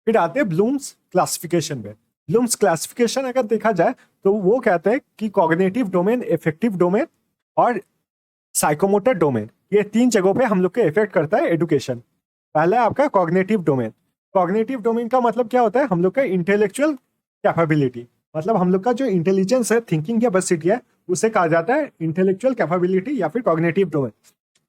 फिर आते हैं ब्लूम्स क्लासिफिकेशन में। ब्लूम्स क्लासिफिकेशन अगर देखा जाए तो वो कहते हैं कि कॉग्निटिव डोमेन, इफेक्टिव डोमेन और साइकोमोटर डोमेन, ये 3 जगहों पे हम लोग को इफेक्ट करता है एडुकेशन। पहला है आपका कॉग्निटिव डोमेन। कॉग्निटिव डोमेन का मतलब क्या होता है? हम लोग का इंटेलेक्चुअल कैपेबिलिटी, मतलब हम लोग का जो इंटेलिजेंस है, थिंकिंग कैपेसिटी है, उसे कहा जाता है इंटेलेक्चुअल कैपेबिलिटी या फिर कॉग्निटिव डोमेन।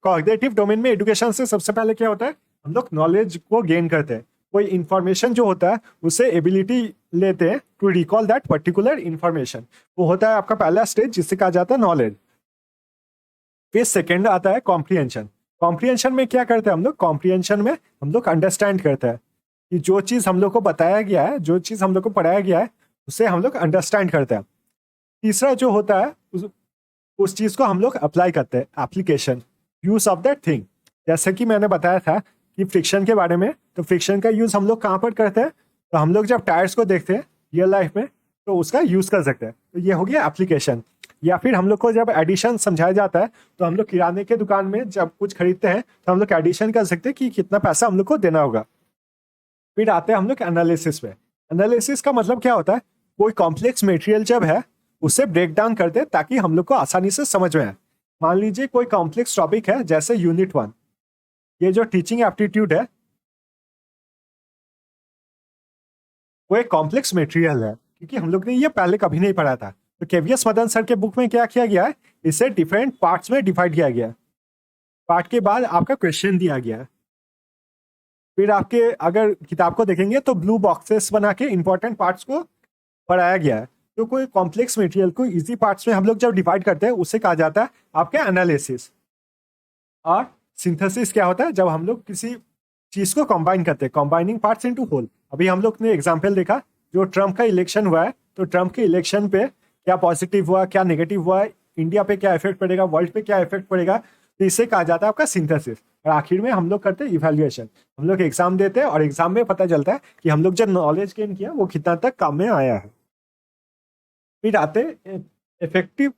कॉग्निटिव डोमेन में एडुकेशन से सबसे पहले क्या होता है? हम लोग नॉलेज को गेन करते हैं, कोई इंफॉर्मेशन जो होता है उसे एबिलिटी लेते हैं to recall that particular information. वो होता है आपका पहला स्टेज, जिससे कहा जाता है नॉलेज। फिर सेकेंड आता है कॉम्प्रिहेंशन। कॉम्प्रिहेंशन में क्या करते हैं हम लोग? कॉम्प्रिहेंशन में हम लोग अंडरस्टैंड करते हैं कि जो चीज़ हम लोग को बताया गया है, जो चीज़ हम लोग को पढ़ाया गया है, उसे हम लोग अंडरस्टैंड करते हैं। तीसरा जो होता है उस चीज़ को हम लोग अप्लाई करते हैं, application, use of that thing. जैसे कि मैंने बताया था कि फ्रिक्शन के बारे में, तो फ्रिक्शन का यूज हम लोग कहाँ पर करते हैं? तो हम लोग जब टायर्स को देखते हैं रियल लाइफ में, तो उसका यूज कर सकते हैं, तो ये हो गया एप्लीकेशन। या फिर हम लोग को जब एडिशन समझाया जाता है, तो हम लोग किराने के दुकान में जब कुछ खरीदते हैं तो हम लोग एडिशन कर सकते हैं कि कितना पैसा हम लोग को देना होगा। फिर आते हैं हम लोग एनालिसिस में। एनालिसिस का मतलब क्या होता है? कोई कॉम्प्लेक्स मटेरियल जब है उसे ब्रेक डाउन करते हैं ताकि हम लोग को आसानी से समझ में आए। मान लीजिए कोई कॉम्प्लेक्स टॉपिक है, जैसे यूनिट 1, ये जो टीचिंग एप्टीट्यूड है, वो एक कॉम्प्लेक्स मटेरियल है, क्योंकि हम लोग ने ये पहले कभी नहीं पढ़ा था। तो केवीएस मदन सर के बुक में क्या किया गया है? इसे डिफरेंट पार्ट्स में डिवाइड किया गया है। पार्ट के बाद आपका क्वेश्चन दिया गया है। फिर आपके अगर किताब को देखेंगे तो ब्लू बॉक्सेस बना के इंपॉर्टेंट पार्ट्स को पढ़ाया गया है। तो कोई कॉम्प्लेक्स मटेरियल को इजी पार्ट्स में हम लोग जब डिवाइड करते हैं, उसे कहा जाता है आपके एनालिसिस। और सिंथेसिस क्या होता है? जब हम लोग किसी चीज को कंबाइन करते हैं, कंबाइनिंग पार्ट्स इनटू होल। अभी हम लोग ने एग्जांपल देखा, जो ट्रम्प का इलेक्शन हुआ है, तो ट्रम्प के इलेक्शन पे क्या पॉजिटिव हुआ, क्या नेगेटिव हुआ, इंडिया पे क्या इफेक्ट पड़ेगा, वर्ल्ड पे क्या इफेक्ट पड़ेगा, तो इसे कहा जाता है आपका सिंथेसिस। और आखिर में हम लोग करते हैं इवैल्यूएशन। हम लोग एग्जाम देते हैं और एग्जाम में पता चलता है कि हम लोग जो नॉलेज गेन किया वो कितना तक काम में आया है। फिर आते इफेक्टिव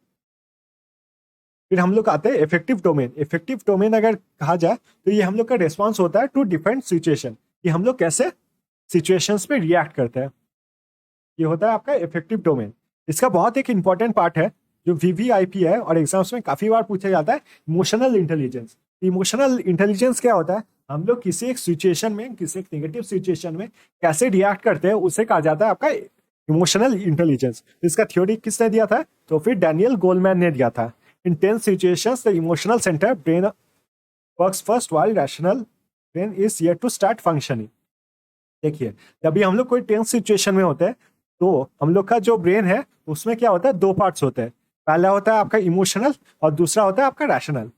फिर हम लोग आते हैं इफेक्टिव डोमेन। इफेक्टिव डोमेन अगर कहा जाए तो ये हम लोग का रिस्पॉन्स होता है टू डिफरेंट सिचुएशन, कि हम लोग कैसे सिचुएशंस पे रिएक्ट करते हैं। ये होता है आपका इफेक्टिव डोमेन। इसका बहुत एक इंपॉर्टेंट पार्ट है जो वीवीआईपी है और एग्जाम्स में काफी बार पूछा जाता है, इमोशनल इंटेलिजेंस। इमोशनल इंटेलिजेंस क्या होता है? हम लोग किसी एक सिचुएशन में, किसी एक नेगेटिव सिचुएशन में कैसे रिएक्ट करते हैं, उसे कहा जाता है आपका इमोशनल इंटेलिजेंस। इसका थ्योरी किसने दिया था? तो फिर डैनियल गोलमैन ने दिया था। In tense situations the emotional centre brain works first while rational brain is yet to start functioning. देखिए, जब भी हम लोग कोई टेंस सिचुएशन में होते हैं, तो हम लोग का जो ब्रेन है उसमें क्या होता है? 2 पार्ट्स होते हैं। पहला होता है आपका इमोशनल और दूसरा होता है आपका रैशनल।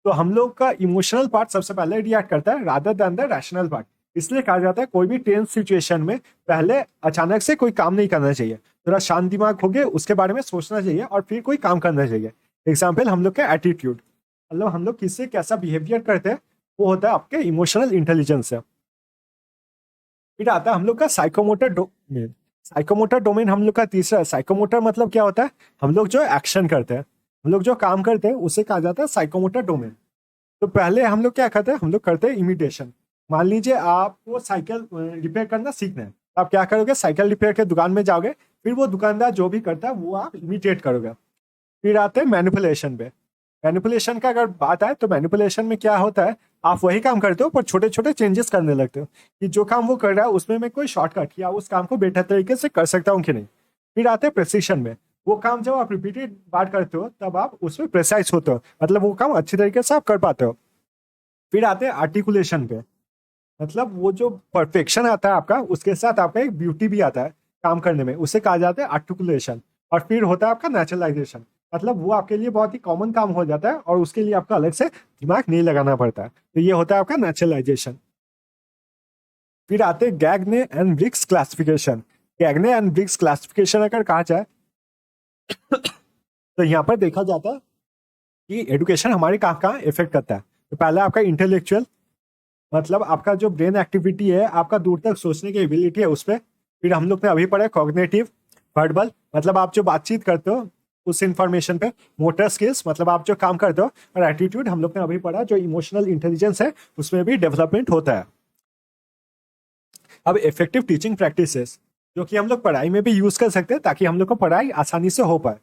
तो हम लोग का इमोशनल पार्ट सबसे पहले रिएक्ट करता है rather than the rational part. इसलिए कहा जाता है कोई भी टेंस सिचुएशन में पहले अचानक से कोई काम नहीं करना चाहिए, थोड़ा शांत दिमाग हो गए, उसके बारे में सोचना चाहिए और फिर कोई काम करना चाहिए। एग्जाम्पल हम लोग का एटीट्यूड, मतलब हम लोग किससे कैसा बिहेवियर करते हैं, वो होता है आपके इमोशनल इंटेलिजेंस से। फिर आता है हम लोग का साइकोमोटर डोमेन। साइकोमोटर डोमेन हम लोग का तीसरा। साइकोमोटर मतलब क्या होता है? हम लोग जो एक्शन करते हैं, हम लोग जो काम करते हैं, उसे कहा जाता है साइकोमोटर डोमेन। तो पहले हम लोग क्या करते हैं? हम लोग करते हैं इमिटेशन। मान लीजिए आपको साइकिल रिपेयर करना सीखना है, आप क्या करोगे? साइकिल रिपेयर के दुकान में जाओगे, फिर वो दुकानदार जो भी करता है वो आप इमिटेट करोगे। फिर आते हैं मैनिपुलेशन पे। मैनिपुलेशन का अगर बात आए तो मैनिपुलेशन में क्या होता है? आप वही काम करते हो पर छोटे छोटे चेंजेस करने लगते हो, कि जो काम वो कर रहा है उसमें मैं कोई शॉर्टकट या उस काम को बेहतर तरीके से कर सकता हूँ कि नहीं। फिर आते हैं प्रेसिशन में। वो काम जब आप रिपीटेड बात करते हो तब आप उसमें प्रेसाइज होते हो, मतलब वो काम अच्छी तरीके से आप कर पाते हो। फिर आते हैं आर्टिकुलेशन पे, मतलब वो जो परफेक्शन आता है आपका, उसके साथ आपका एक ब्यूटी भी आता है काम करने में, उसे कहा जाता है आर्टिकुलेशन। और फिर होता है आपका नेचुरलाइजेशन, मतलब वो आपके लिए बहुत ही कॉमन काम हो जाता है और उसके लिए आपका अलग से दिमाग नहीं लगाना पड़ता है। तो ये होता है आपका नेचुरलाइजेशन। फिर आते हैं Gagne and Briggs classification. Gagne and Briggs classification अगर कहा जाए तो यहाँ पर देखा जाता है कि एडुकेशन हमारे कहाँ कहाँ इफेक्ट करता है। तो पहला आपका इंटेलेक्चुअल, मतलब आपका जो ब्रेन एक्टिविटी है, आपका दूर तक सोचने की एबिलिटी है उस पर। फिर हम लोग ने अभी पढ़ा कॉग्निटिव, वर्बल, मतलब आप जो बातचीत करते हो उस इंफॉर्मेशन पे। मोटर स्किल्स, मतलब आप जो काम करते हो। और एटीट्यूड हम लोग ने अभी पढ़ा, जो इमोशनल इंटेलिजेंस है उसमें भी डेवलपमेंट होता है। अब इफेक्टिव टीचिंग प्रैक्टिसेस जो कि हम लोग पढ़ाई में भी यूज कर सकते हैं ताकि हम लोग को पढ़ाई आसानी से हो पाए।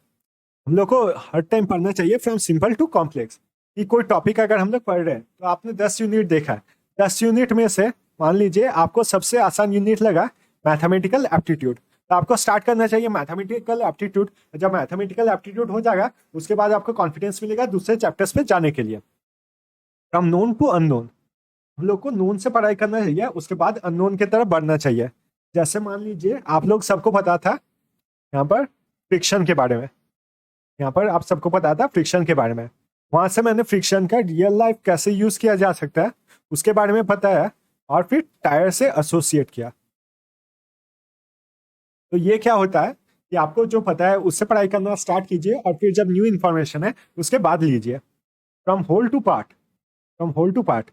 हम लोग को हर टाइम पढ़ना चाहिए फ्रॉम सिंपल टू कॉम्प्लेक्स। कि कोई टॉपिक अगर हम लोग पढ़ रहे हैं तो आपने 10 यूनिट देखा है, 10 यूनिट में से मान लीजिए आपको सबसे आसान यूनिट लगा मैथमेटिकल एप्टीट्यूड, तो आपको स्टार्ट करना चाहिए मैथमेटिकल एप्टीट्यूड। जब मैथमेटिकल एप्टीट्यूड हो जाएगा उसके बाद आपको कॉन्फिडेंस मिलेगा दूसरे चैप्टर्स पे जाने के लिए। फ्रॉम नोन टू अननोन, हम लोग को नोन से पढ़ाई करना चाहिए, उसके बाद अननोन की तरफ बढ़ना चाहिए। जैसे मान लीजिए आप लोग सबको पता था यहाँ पर फ्रिक्शन के बारे में, यहाँ पर आप सबको पता था फ्रिक्शन के बारे में, वहां से मैंने फ्रिक्शन का रियल लाइफ कैसे यूज किया जा सकता है उसके बारे में बताया और फिर टायर से एसोसिएट किया। तो ये क्या होता है कि आपको जो पता है उससे पढ़ाई करना स्टार्ट कीजिए और फिर जब न्यू इन्फॉर्मेशन है उसके बाद लीजिए। From whole to part, from whole to part,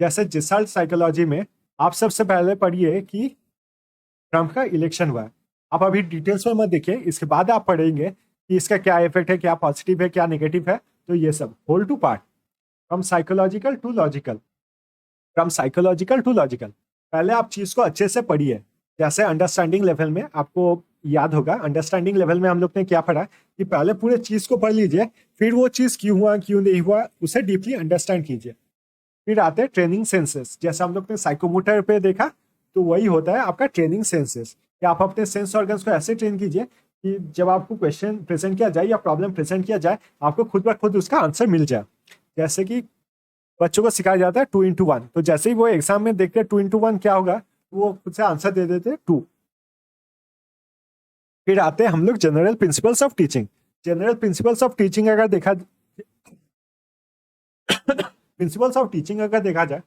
जैसे जिसाल्ट साइकोलॉजी में आप सबसे पहले पढ़िए कि ट्रम्प का इलेक्शन हुआ है। आप अभी डिटेल्स में मत देखिए, इसके बाद आप पढ़ेंगे कि इसका क्या इफेक्ट है, क्या पॉजिटिव है, क्या नेगेटिव है। तो ये सब whole to part, from psychological to logical, from psychological to logical. पहले आप चीज को अच्छे से पढ़िए। जैसे अंडरस्टैंडिंग लेवल में आपको याद होगा, अंडरस्टैंडिंग लेवल में हम लोग ने क्या पढ़ा कि पहले पूरे चीज को पढ़ लीजिए, फिर वो चीज क्यों हुआ क्यों नहीं हुआ उसे डीपली अंडरस्टैंड कीजिए। फिर आते हैं ट्रेनिंग सेंसेस, जैसे हम लोग ने साइकोमोटर पे देखा, तो वही होता है आपका ट्रेनिंग सेंसेस कि आप अपने सेंस ऑर्गन्स को ऐसे ट्रेन कीजिए कि जब आपको क्वेश्चन प्रेजेंट किया जाए या प्रॉब्लम प्रेजेंट किया जाए आपको खुद ब खुद उसका आंसर मिल जाए। जैसे कि बच्चों को सिखाया जाता है 2x1, तो जैसे ही वो एग्जाम में देखते हैं 2x1 क्या होगा वो खुद से आंसर दे देते हैं 2। फिर आते हैं हम लोग general principles of teaching. General principles of teaching अगर देखा प्रिंसिपल्स ऑफ टीचिंग अगर देखा जाए,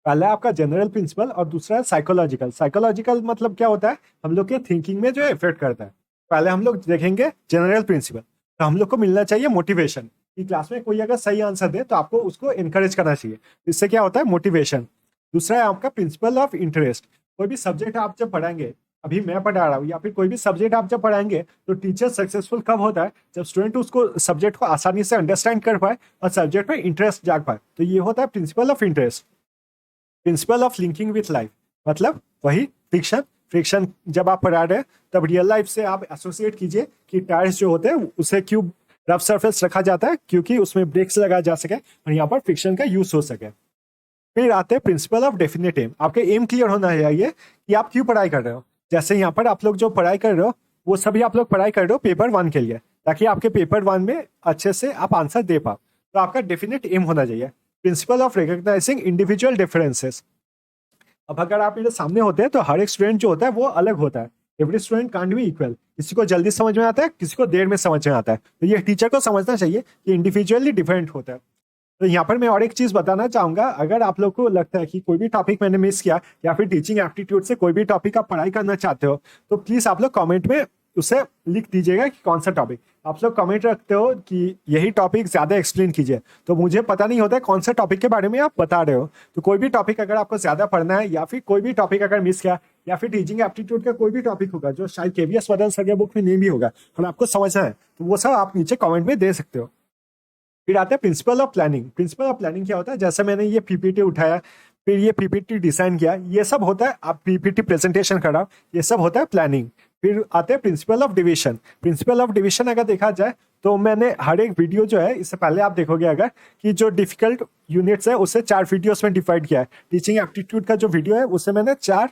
पहला आपका जनरल प्रिंसिपल और दूसरा साइकोलॉजिकल। साइकोलॉजिकल मतलब क्या होता है, हम लोग के थिंकिंग में जो इफेक्ट करता है। पहले हम लोग देखेंगे जनरल प्रिंसिपल, तो हम लोग को मिलना चाहिए मोटिवेशन कि क्लास में कोई अगर सही आंसर दे तो आपको उसको इनकरेज करना चाहिए, इससे क्या होता है मोटिवेशन। दूसरा है आपका प्रिंसिपल ऑफ इंटरेस्ट। कोई भी सब्जेक्ट आप जब पढ़ाएंगे, अभी मैं पढ़ा रहा हूँ या फिर कोई भी सब्जेक्ट आप जब पढ़ाएंगे तो टीचर सक्सेसफुल कब होता है, जब स्टूडेंट उसको सब्जेक्ट को आसानी से अंडरस्टैंड कर पाए और सब्जेक्ट में इंटरेस्ट जाग पाए। तो ये होता है principle of interest. Principle of linking with life, मतलब वही फ्रिक्शन। फ्रिक्शन जब आप पढ़ा रहे हैं तब रियल लाइफ से आप एसोसिएट कीजिए कि टायर्स जो होते हैं उसे क्यों रफ सरफेस रखा जाता है, क्योंकि उसमें ब्रेक्स लगाया जा सके और यहाँ पर फ्रिक्शन का यूज हो सके। फिर आते हैं प्रिंसिपल ऑफ डेफिनेट एम। आपके एम क्लियर होना चाहिए कि आप क्यों पढ़ाई कर रहे हो। जैसे यहाँ पर आप लोग जो पढ़ाई कर रहे हो वो सभी आप लोग पढ़ाई कर रहे हो पेपर 1 के लिए, ताकि आपके पेपर 1 में अच्छे से आप आंसर दे पाओ। तो आपका डेफिनेट एम होना चाहिए। Principle of recognising individual differences. अब अगर आप मेरे सामने होते हैं तो हर एक स्टूडेंट जो होता है वो अलग होता है। Every student can't be equal. किसी को जल्दी समझ में आता है, किसी को देर में समझ में आता है। तो ये टीचर को समझना चाहिए कि इंडिविजुअली डिफरेंट होता है। तो यहाँ पर मैं और एक चीज बताना चाहूंगा, अगर आप लोग को लगता है कि कोई भी टॉपिक मैंने मिस किया या फिर टीचिंग एप्टीट्यूड से कोई भी टॉपिक आप पढ़ाई करना चाहते हो तो प्लीज आप लोग कमेंट में उसे लिख दीजिएगा कि कौन सा टॉपिक। आप लोग कमेंट रखते हो कि यही टॉपिक ज्यादा एक्सप्लेन कीजिए, तो मुझे पता नहीं होता है कौन सा टॉपिक के बारे में आप बता रहे हो। तो कोई भी टॉपिक अगर आपको ज्यादा पढ़ना है या फिर कोई भी टॉपिक अगर मिस किया या फिर टीचिंग एप्टीट्यूड का कोई भी टॉपिक होगा जो शायद केवीएस मदन सर के बुक में नहीं भी होगा और आपको समझना है, तो वो सब आप नीचे कमेंट में दे सकते हो। फिर आते हैं principle of planning. Principle of planning क्या होता है, जैसे मैंने ये पीपीटी उठाया, फिर ये पीपीटी डिजाइन किया, ये सब होता है। आप पीपीटी प्रेजेंटेशन कर रहा हो, ये सब होता है प्लानिंग। फिर आते हैं principle of division. Principle of division अगर देखा जाए तो मैंने हर एक वीडियो जो है, इससे पहले आप देखोगे अगर कि जो डिफिकल्ट यूनिट्स है उसे 4 वीडियोस में डिवाइड किया है। टीचिंग एप्टीट्यूड का जो वीडियो है उसे मैंने 4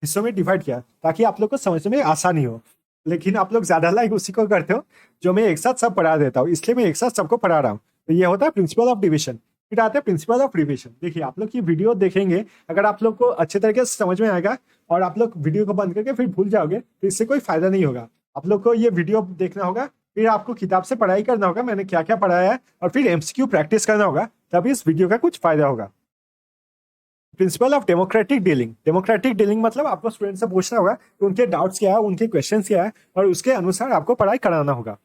हिस्सों में डिवाइड किया ताकि आप लोग को समझने में आसानी हो। लेकिन आप लोग ज्यादा लाइक उसी को करते हो जो मैं एक साथ सब पढ़ा देता हूँ, इसलिए मैं एक साथ सबको पढ़ा रहा हूँ। तो ये होता है प्रिंसिपल ऑफ डिवीजन। फिर आते हैं प्रिंसिपल ऑफ रिवीजन। देखिए आप लोग की वीडियो देखेंगे, अगर आप लोग को अच्छे तरीके से समझ में आएगा और आप लोग वीडियो को बंद करके फिर भूल जाओगे तो इससे कोई फायदा नहीं होगा। आप लोग को ये वीडियो देखना होगा, फिर आपको किताब से पढ़ाई करना होगा मैंने क्या क्या पढ़ाया है, और फिर एमसीक्यू प्रैक्टिस करना होगा, तभी इस वीडियो का कुछ फायदा होगा। Principle of democratic dealing. Democratic dealing मतलब आपको स्टूडेंट से पूछना होगा कि उनके डाउट्स क्या है, उनके क्वेश्चन क्या है, और उसके अनुसार आपको पढ़ाई कराना होगा।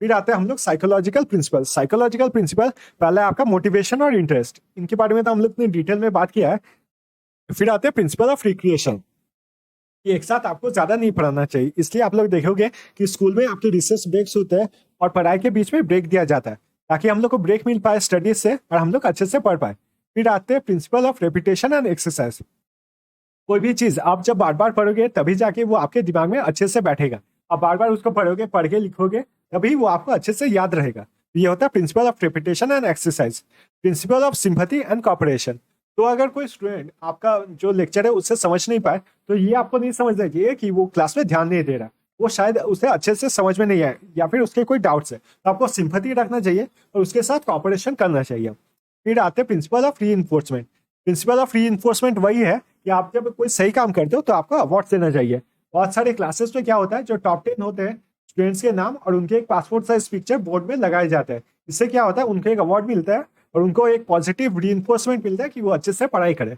फिर आते हैं हम लोग साइकोलॉजिकल प्रिंसिपल। साइकोलॉजिकल प्रिंसिपल पहले आपका मोटिवेशन और इंटरेस्ट, इनके बारे में तो हम लोग ने डिटेल में बात किया है। फिर आते हैं प्रिंसिपल ऑफ रिक्रिएशन। ये एक साथ आपको ज्यादा नहीं पढ़ाना चाहिए, इसलिए आप लोग देखोगे कि स्कूल में आपके रिसेस ब्रेक्स होते हैं और पढ़ाई के बीच में ब्रेक दिया जाता है ताकि हम लोग को ब्रेक मिल पाए स्टडीज से और हम लोग अच्छे से पढ़ पाए। फिर आते हैं principle of repetition and exercise. कोई भी चीज आप जब बार बार पढ़ोगे तभी जाके वो आपके दिमाग में अच्छे से बैठेगा। आप बार बार उसको पढ़ोगे, पढ़ के लिखोगे, तभी वो आपको अच्छे से याद रहेगा। ये होता है principle of repetition and exercise, principle of sympathy and cooperation. तो अगर कोई स्टूडेंट आपका जो लेक्चर है उससे समझ नहीं पाए, तो ये आपको नहीं समझना चाहिए कि वो क्लास में ध्यान नहीं दे रहा, वो शायद उसे अच्छे से समझ में नहीं आए या फिर उसके कोई डाउट्स है। तो आपको सिंपैथी रखना चाहिए और उसके साथ कॉपरेशन करना चाहिए। फिर आते हैं प्रिंसिपल ऑफ री इन्फोर्समेंट। प्रिंसिपल ऑफ री इन्फोर्समेंट वही है कि आप जब कोई सही काम करते हो तो आपको अवार्ड देना चाहिए। बहुत सारे क्लासेस में क्या होता है, जो टॉप 10 होते हैं स्टूडेंट्स के नाम और उनके एक पासपोर्ट साइज पिक्चर बोर्ड में लगाए जाते हैं। इससे क्या होता है, उनको एक अवार्ड मिलता है और उनको एक पॉजिटिव री मिलता है कि वो अच्छे से पढ़ाई करें।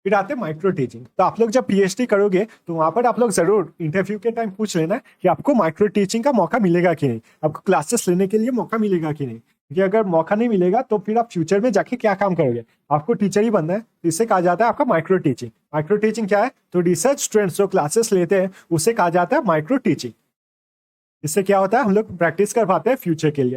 फिर आते हैं माइक्रो टीचिंग। तो आप लोग जब पीएचडी करोगे तो वहां पर आप लोग जरूर इंटरव्यू के टाइम पूछ लेना कि आपको माइक्रो टीचिंग का मौका मिलेगा कि नहीं, आपको क्लासेस लेने के लिए मौका मिलेगा कि नहीं। क्योंकि अगर मौका नहीं मिलेगा तो फिर आप फ्यूचर में जाके क्या काम करोगे, आपको टीचर ही बनना है। तो इससे कहा जाता है आपका माइक्रो टीचिंग। माइक्रो टीचिंग क्या है, तो रिसर्च स्टूडेंट्स जो क्लासेस लेते हैं उसे कहा जाता है माइक्रो टीचिंग। इससे क्या होता है, हम लोग प्रैक्टिस कर पाते हैं फ्यूचर के लिए।